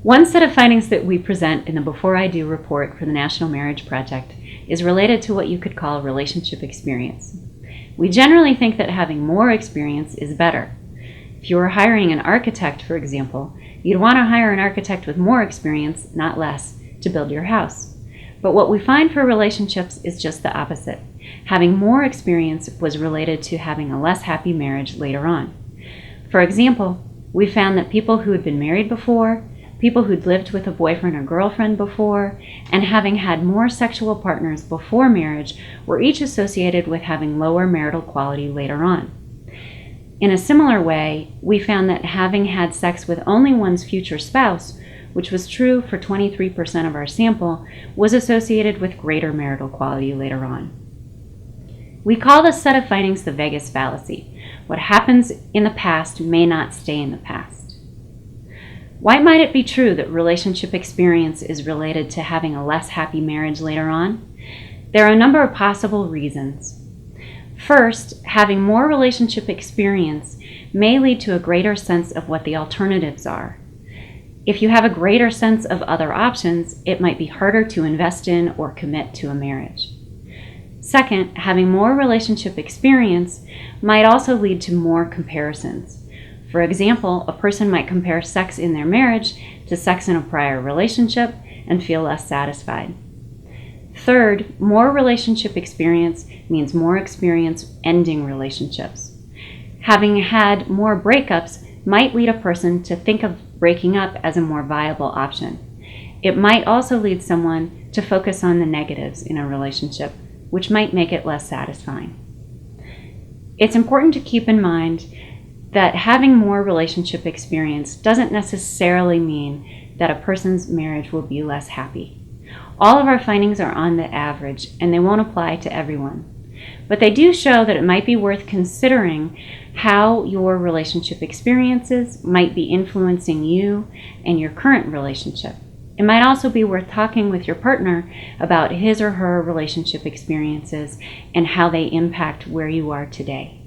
One set of findings that we present in the Before I Do report for the National Marriage Project is related to what you could call relationship experience. We generally think that having more experience is better. If you were hiring an architect, for example, you'd want to hire an architect with more experience, not less, to build your house. But what we find for relationships is just the opposite. Having more experience was related to having a less happy marriage later on. For example, we found that people who had been married before, people who'd lived with a boyfriend or girlfriend before, and having had more sexual partners before marriage were each associated with having lower marital quality later on. In a similar way, we found that having had sex with only one's future spouse, which was true for 23% of our sample, was associated with greater marital quality later on. We call this set of findings the Vegas fallacy. What happens in the past may not stay in the past. Why might it be true that relationship experience is related to having a less happy marriage later on? There are a number of possible reasons. First, having more relationship experience may lead to a greater sense of what the alternatives are. If you have a greater sense of other options, it might be harder to invest in or commit to a marriage. Second, having more relationship experience might also lead to more comparisons. For example, a person might compare sex in their marriage to sex in a prior relationship and feel less satisfied. Third, more relationship experience means more experience ending relationships. Having had more breakups might lead a person to think of breaking up as a more viable option. It might also lead someone to focus on the negatives in a relationship, which might make it less satisfying. It's important to keep in mind that having more relationship experience doesn't necessarily mean that a person's marriage will be less happy. All of our findings are on the average, and they won't apply to everyone. But they do show that it might be worth considering how your relationship experiences might be influencing you and your current relationship. It might also be worth talking with your partner about his or her relationship experiences and how they impact where you are today.